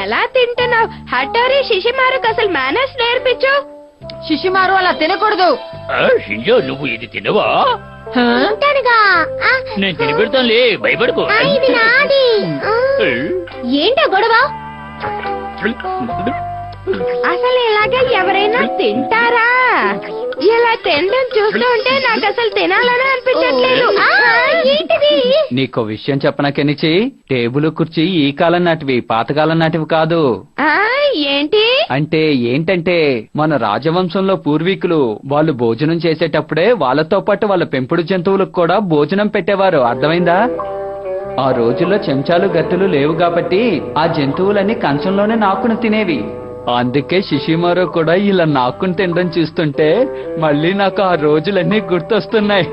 ఎలా తింటున్నావు? హఠోరి శిశిమారుకు అసలు మేనర్స్ నేర్పించు. శిశిమారు అలా తినకూడదు. షింజో నువ్వు ఇది తినవా? నేను తిని పెడతానులే, భయపడుకో. ఏంటో గొడవ? అసలు ఇలాగే ఎవరైనా తింటారా? ఇలా తినడం చూస్తూ ఉంటే నాకు అసలు తినాలని అనిపించట్లేదు. ఏంటిది? నీకో విషయం చెప్పనా కెనిచి? టేబుల్ కుర్చీ ఈ కాలం నాటివి, పాతకాలం నాటివి కాదు. ఏంటి అంటే ఏంటంటే మన రాజవంశంలో పూర్వీకులు వాళ్ళు భోజనం చేసేటప్పుడే వాళ్ళతో పాటు వాళ్ళ పెంపుడు జంతువులకు కూడా భోజనం పెట్టేవారు. అర్థమైందా? ఆ రోజుల్లో చెంచాలు గట్టులు లేవు కాబట్టి ఆ జంతువులన్నీ కంచంలోనే నాకుని తినేవి. అందుకే శిశిమారు కూడా ఇలా నాకుని తినడం చూస్తుంటే మళ్ళీ నాకు ఆ రోజులన్నీ గుర్తొస్తున్నాయి.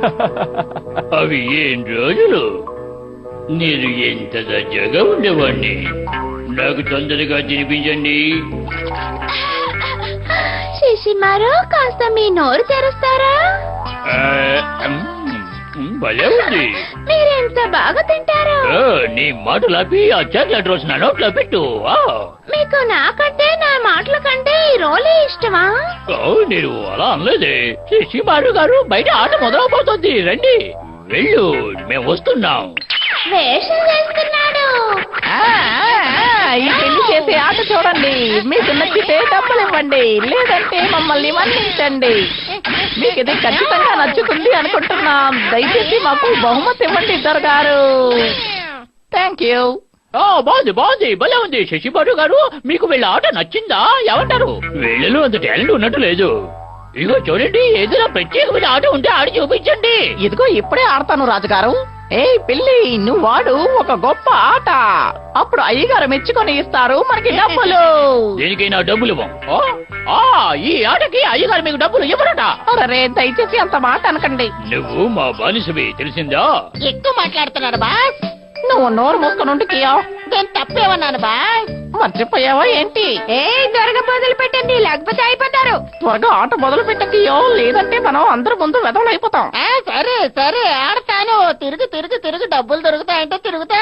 అవి ఏం రోజులు? నేను ఎంత దర్జాగా ఉండేవాణ్ణి. నాకు తొందరగా తినిపించండి. శిశిమారు కాస్త మీ నోరు తెరుస్తారా? భలే ఉంది. మీరెంత బాగా తింటారు. నీ మాటలాపి ఆ చాక్లెట్ రోజు నా నోట్లో పెట్టు. మీకు నాకంటే నా మాటల కంటే ఈ రోలే ఇష్టమా? నేను అలా అనలేదే. శిశిమారు గారు బయట ఆట మొదలవబోతోంది, రండి. వెళ్ళు, మేము వస్తున్నాం. వేషం వేస్తున్నాడు. ఈ పెళ్లి చేసే ఆట చూడండి. మీకు నచ్చితే డబ్బులు ఇవ్వండి, లేదంటే మమ్మల్ని మన్నించండి. మీకు ఇది ఖచ్చితంగా నచ్చుతుంది అనుకుంటున్నాం. దయచేసి మాకు బహుమతి ఇవ్వండి దొరగారు. Thank you. బాగుంది బాగుంది, భలే ఉంది. శశిబాబు గారు, మీకు వీళ్ళ ఆట నచ్చిందా? ఏమంటారు? వీళ్ళలో అంత టాలెంట్ ఉన్నట్టు లేదు. ఇదిగో చూడండి, ఏదైనా ప్రత్యేకమైన ఆట ఉంటే ఆడి చూపించండి. ఇదిగో ఇప్పుడే ఆడతాను రాజుగారు. ఏ పిల్లి, నువ్వు వాడు ఒక గొప్ప ఆట. అప్పుడు అయ్యగారు మెచ్చుకొని ఇస్తారు మనకి డబ్బులు. దేనికైనా డబ్బులు ఇవ్వం. ఈ ఆటకి అయ్యగారు మీకు డబ్బులు ఇవ్వరట. అరే దయచేసి అంత మాట అనకండి. నువ్వు మా బానిసవి, తెలిసిందా? ఎక్కువ మాట్లాడుతున్నాడు బాస్. నువ్వు నోరు మూసుకొని ఉండికియో. నేను తప్పేమన్నాను బాస్? మర్చిపోయావా ఏంటి? త్వరగా మొదలు పెట్టండి, లేకపోతే అయిపోతారు. త్వరగా ఆట మొదలు పెట్టకియో, లేదంటే మనం అందరి ముందు వెదవలైపోతాం. సరే సరే ఆడతాను. తిరుగు తిరుగు తిరుగు డబ్బులు దొరుకుతాయంటే తిరుగుతా.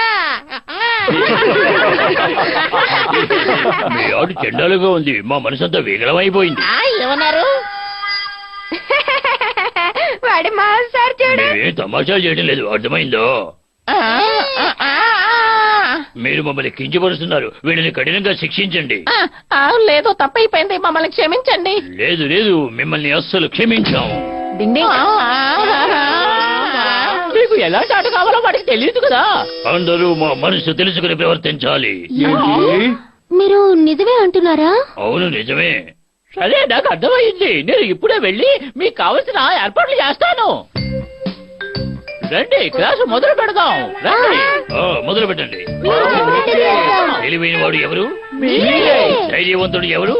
మీ ఆట చెండాలుగా ఉంది. మా మనసంతా విగలమైపోయింది. ఏమన్నారు? వాడి మాస్టర్ చూడు. మేమేం తమాషాలు చేయడం లేదు, అర్థమైందో? మీరు మమ్మల్ని కించపరుస్తున్నారు. వీళ్ళని కఠినంగా శిక్షించండి. లేదు, తప్పైపోయింది, మమ్మల్ని క్షమించండి. లేదు లేదు, మిమ్మల్ని అస్సలు క్షమించాము. మీకు ఎలాంటి ఆట కావాలో వాడికి తెలియదు కదా. అందరూ మా మనసు తెలుసుకుని ప్రవర్తించాలి. మీరు నిజమే అంటున్నారా? అవును నిజమే. సరే, నాకు అర్థమైంది. నేను ఇప్పుడే వెళ్ళి మీకు కావలసిన ఏర్పాట్లు చేస్తాను. రండి, క్లాసు మొదలు పెడదాం. రండి, మొదలు పెట్టండి. తెలివైన వాడు ఎవరు? ధైర్యవంతుడు ఎవరు?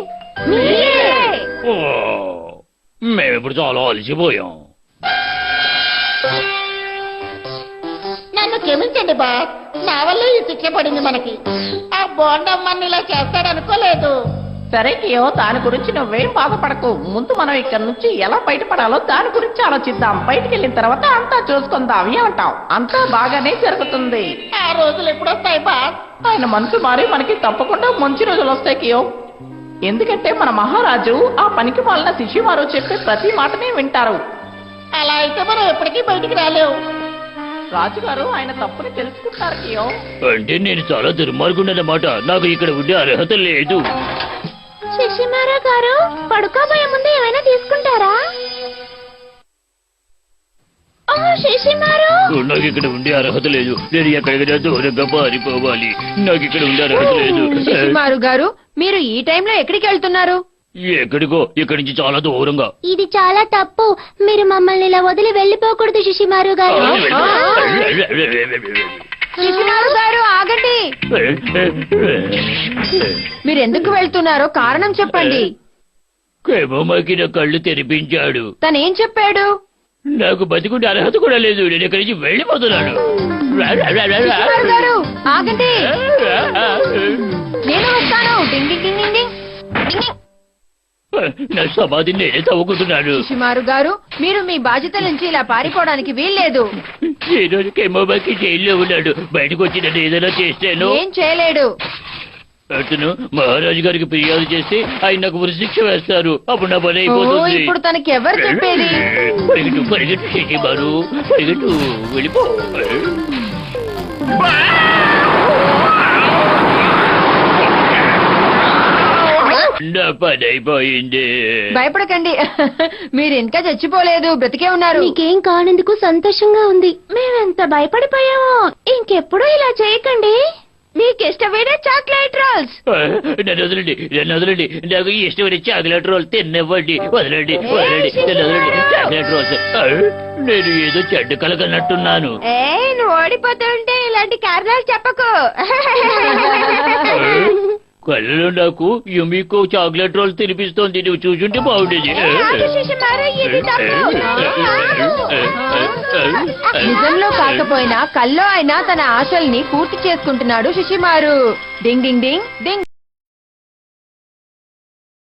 మేమిప్పుడు చాలా అలసిపోయాం. నన్ను క్షమించండి బాస్. నా వల్ల ఈ శిక్ష పడింది మనకి. ఆ బోండమ్మని ఇలా చేస్తాడనుకోలేదు. సరే కియో, దాని గురించి నువ్వేం బాధపడకు. ముందు మనం ఇక్కడ నుంచి ఎలా బయటపడాలో దాని గురించి ఆలోచిద్దాం. బయటికి వెళ్ళిన తర్వాత అంతా చూసుకుందాం. ఏమంటావు? అంతా బాగానే జరుగుతుంది. ఆ రోజులు ఎప్పుడు వస్తాయి బాస్? ఆయన మనసు మారి మనకి తప్పకుండా మంచి రోజులు వస్తాయి కియో. ఎందుకంటే మన మహారాజు ఆ పనికి వాళ్ళ శిశుమారు చెప్పే ప్రతి మాటనే వింటారు. అలా అయితే మనం ఎప్పటికీ బయటికి రాలేవు. రాజుగారు ఆయన తప్పుని తెలుసుకుంటారు కియో. అంటే నేను చాలా దుర్మార్గుండన్నమాట. నాకు ఇక్కడ ఉండే అర్హత లేదు. శశిమారా గారు, పడుకోబోయే ముందు ఏమైనా తీసుకుంటారా? శశిమారు, నాకు ఇక్కడ ఉండే అర్హత లేదు. నేను ఎక్కడికైనా దూరంగా పారిపోవాలి. నాకు ఇక్కడ ఉండే అర్హత లేదు. శశిమారు గారు, మీరు ఈ టైంలో ఎక్కడికి వెళ్తున్నారు? ఎక్కడికో, ఇక్కడి నుంచి చాలా దూరంగా. ఇది చాలా తప్పు. మీరు మమ్మల్ని ఇలా వదిలి వెళ్ళిపోకూడదు శశిమారు గారు. శశిమారు గారు, ఆగండి. మీరు ఎందుకు వెళ్తున్నారో కారణం చెప్పండి. కేమోమాకి నా కళ్ళు తెరిపించాడు. తనేం చెప్పాడు? నాకు బతికుండే అర్హత కూడా లేదు. నేను ఇక్కడి నుంచి వెళ్ళిపోతున్నాను. శశిమారు గారు, ఆగండి. నేను వస్తాను. డింగ్ డింగ్ డింగ్ డింగ్ డింగ్. నా సమాధిని నేనే తవ్వుకుంటున్నాను. శశిమారు గారు, మీరు మీ బాధ్యతల నుంచి ఇలా పారిపోవడానికి వీల్లేదు. ఈ రోజు కేమోమాకి జైల్లో ఉన్నాడు. బయటకు వచ్చి నన్ను ఏదైనా చేస్తాను. ఏం చేయలేడు. అతను మహారాజు గారికి ఫిర్యాదు చేస్తే ఆయన నాకు ఉరిశిక్ష వేస్తారు. అప్పుడు నా పని అయిపోతుంది. ఇప్పుడు తనకి ఎవరు చెప్పేది? పరిగెట్టు పరిగెట్టు శశిబారు, పరిగెట్టు, వెళ్ళిపో. నా పని అయిపోయింది. భయపడకండి, మీరు ఇంకా చచ్చిపోలేదు, బ్రతికే ఉన్నారు. నీకేం కానందుకు సంతోషంగా ఉంది. మేమెంత భయపడిపోయామో. ఇంకెప్పుడు ఇలా చేయకండి. మీకు ఇష్టమైన చాక్లెట్ రోల్స్. నన్ను వదలండి, నన్ను వదలండి. నాకు ఇష్టమైన చాక్లెట్ రోల్ తిన్నవ్వండి. వదలండి వదలండి, నన్ను వదలండి. Chocolate rolls. నేను ఏదో చెడ్డ కలకన్నట్టున్నాను. నువ్వు ఓడిపోతుంటే ఇలాంటి కారణాలు చెప్పకు. కళ్ళలో నాకు యుమికో చాక్లెట్ రోల్ తినిపిస్తోంది. నువ్వు చూసుంటే బాగుండేది. నిజంలో కాకపోయినా కల్లో అయినా తన ఆశల్ని పూర్తి చేసుకుంటున్నాడు శిశిమారు. డింగ్ డింగ్ డింగ్ డింగ్.